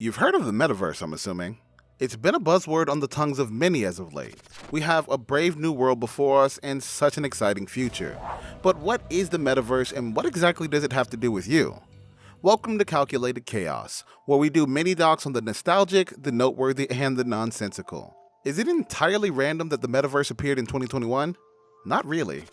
You've heard of the Metaverse, I'm assuming. It's been a buzzword on the tongues of many as of late. We have a brave new world before us and such an exciting future. But what is the Metaverse and what exactly does it have to do with you? Welcome to Calculated Chaos, where we do mini docs on the nostalgic, the noteworthy, and the nonsensical. Is it entirely random that the Metaverse appeared in 2021? Not really.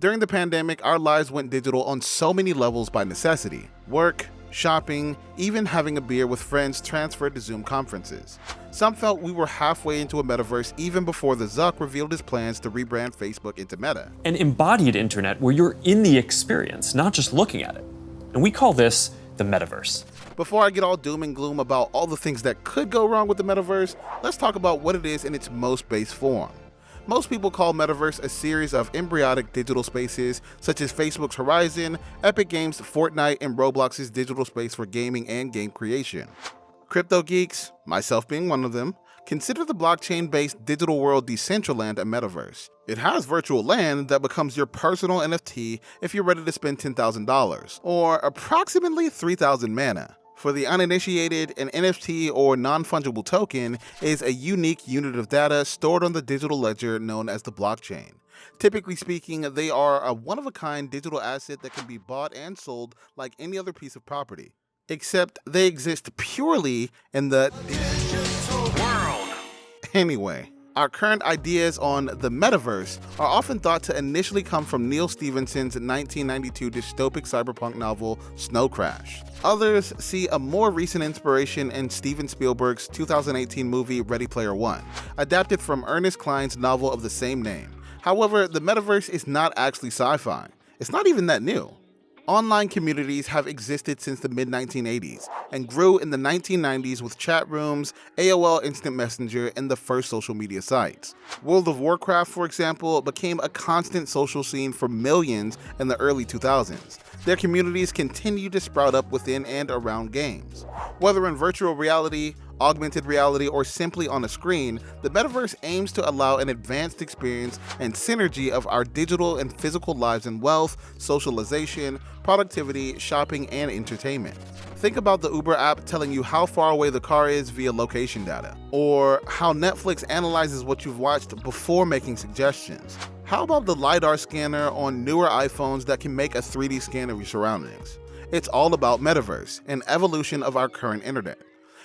During the pandemic, our lives went digital on so many levels by necessity. Work, shopping, even having a beer with friends transferred to Zoom conferences. Some felt we were halfway into a metaverse even before the Zuck revealed his plans to rebrand Facebook into Meta. An embodied internet where you're in the experience, not just looking at it. And we call this the Metaverse. Before I get all doom and gloom about all the things that could go wrong with the Metaverse, let's talk about what it is in its most base form. Most people call Metaverse a series of embryonic digital spaces such as Facebook's Horizon, Epic Games' Fortnite, and Roblox's digital space for gaming and game creation. Crypto geeks, myself being one of them, consider the blockchain-based digital world Decentraland a metaverse. It has virtual land that becomes your personal NFT if you're ready to spend $10,000, or approximately 3,000 mana. For the uninitiated, an NFT or non-fungible token is a unique unit of data stored on the digital ledger known as the blockchain. Typically speaking, they are a one-of-a-kind digital asset that can be bought and sold like any other piece of property, except they exist purely in the digital world. Anyway, our current ideas on the Metaverse are often thought to initially come from Neil Stephenson's 1992 dystopic cyberpunk novel Snow Crash. Others see a more recent inspiration in Steven Spielberg's 2018 movie Ready Player One, adapted from Ernest Cline's novel of the same name. However, the Metaverse is not actually sci-fi. It's not even that new. Online communities have existed since the mid-1980s and grew in the 1990s with chat rooms, AOL Instant Messenger, and the first social media sites. World of Warcraft, for example, became a constant social scene for millions in the early 2000s. Their communities continue to sprout up within and around games. Whether in virtual reality, augmented reality, or simply on a screen, the Metaverse aims to allow an advanced experience and synergy of our digital and physical lives in wealth, socialization, productivity, shopping, and entertainment. Think about the Uber app telling you how far away the car is via location data, or how Netflix analyzes what you've watched before making suggestions. How about the LiDAR scanner on newer iPhones that can make a 3D scan of your surroundings? It's all about Metaverse, an evolution of our current internet.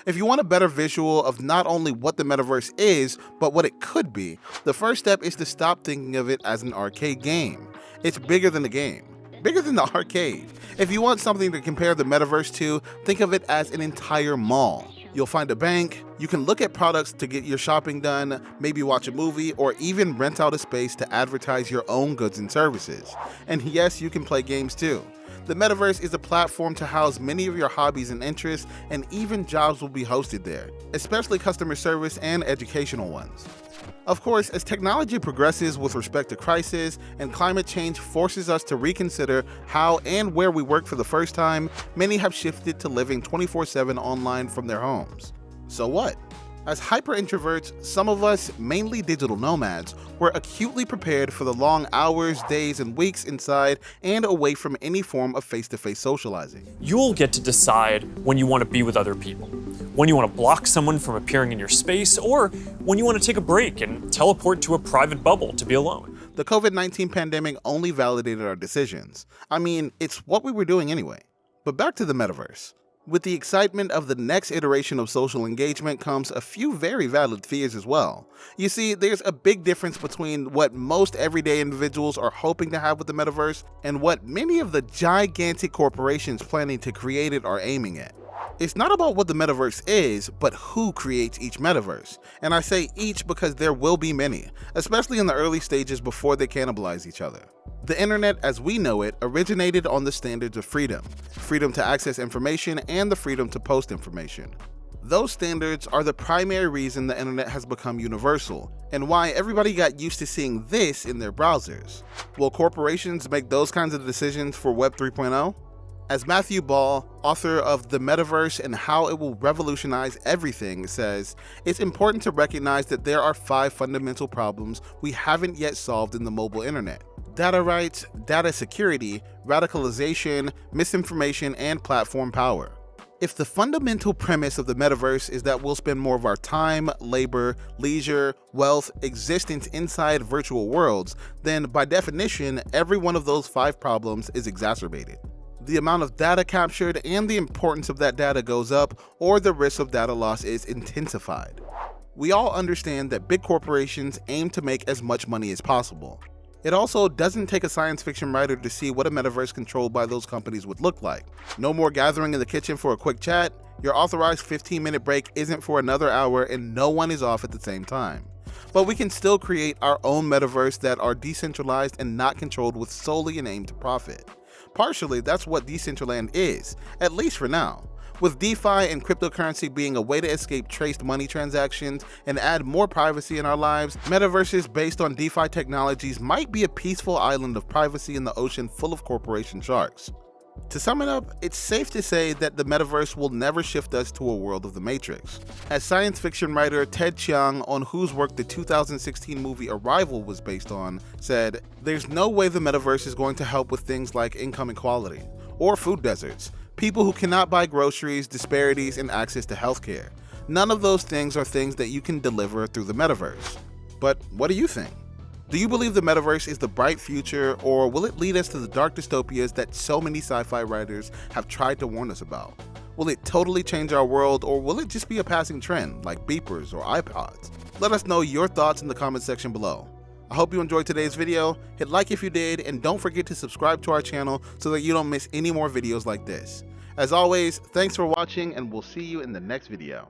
If you want a better visual of not only what the Metaverse is, but what it could be, the first step is to stop thinking of it as an arcade game. It's bigger than the game, bigger than the arcade. If you want something to compare the Metaverse to, think of it as an entire mall. You'll find a bank, you can look at products to get your shopping done, maybe watch a movie, or even rent out a space to advertise your own goods and services. And yes, you can play games too. The Metaverse is a platform to house many of your hobbies and interests, and even jobs will be hosted there, especially customer service and educational ones. Of course, as technology progresses with respect to crisis and climate change forces us to reconsider how and where we work for the first time, many have shifted to living 24/7 online from their homes. So what? As hyper-introverts, some of us, mainly digital nomads, were acutely prepared for the long hours, days, and weeks inside and away from any form of face-to-face socializing. You'll get to decide when you want to be with other people, when you want to block someone from appearing in your space, or when you want to take a break and teleport to a private bubble to be alone. The COVID-19 pandemic only validated our decisions. I mean, it's what we were doing anyway. But back to the Metaverse. With the excitement of the next iteration of social engagement comes a few very valid fears as well. You see, there's a big difference between what most everyday individuals are hoping to have with the Metaverse and what many of the gigantic corporations planning to create it are aiming at. It's not about what the Metaverse is, but who creates each Metaverse. And I say each because there will be many, especially in the early stages before they cannibalize each other. The internet as we know it originated on the standards of freedom to access information and the freedom to post information. Those standards are the primary reason the internet has become universal, and why everybody got used to seeing this in their browsers. Will corporations make those kinds of decisions for Web 3.0? As Matthew Ball, author of The Metaverse and How It Will Revolutionize Everything, says, it's important to recognize that there are 5 fundamental problems we haven't yet solved in the mobile internet: data rights, data security, radicalization, misinformation, and platform power. If the fundamental premise of the metaverse is that we'll spend more of our time, labor, leisure, wealth, existence inside virtual worlds, then by definition, every one of those 5 problems is exacerbated. The amount of data captured and the importance of that data goes up, or the risk of data loss is intensified. We all understand that big corporations aim to make as much money as possible. It also doesn't take a science fiction writer to see what a metaverse controlled by those companies would look like. No more gathering in the kitchen for a quick chat, your authorized 15-minute break isn't for another hour, and no one is off at the same time. But we can still create our own metaverse that are decentralized and not controlled with solely an aim to profit. Partially, that's what Decentraland is, at least for now. With DeFi and cryptocurrency being a way to escape traced money transactions and add more privacy in our lives, metaverses based on DeFi technologies might be a peaceful island of privacy in the ocean full of corporation sharks. To sum it up, it's safe to say that the metaverse will never shift us to a world of the Matrix. As science fiction writer Ted Chiang, on whose work the 2016 movie Arrival was based on, said, "There's no way the metaverse is going to help with things like income inequality or food deserts, people who cannot buy groceries, disparities in access to healthcare. None of those things are things that you can deliver through the metaverse." But what do you think? Do you believe the metaverse is the bright future, or will it lead us to the dark dystopias that so many sci-fi writers have tried to warn us about? Will it totally change our world, or will it just be a passing trend like beepers or iPods? Let us know your thoughts in the comment section below. I hope you enjoyed today's video. Hit like if you did, and don't forget to subscribe to our channel so that you don't miss any more videos like this. As always, thanks for watching, and we'll see you in the next video.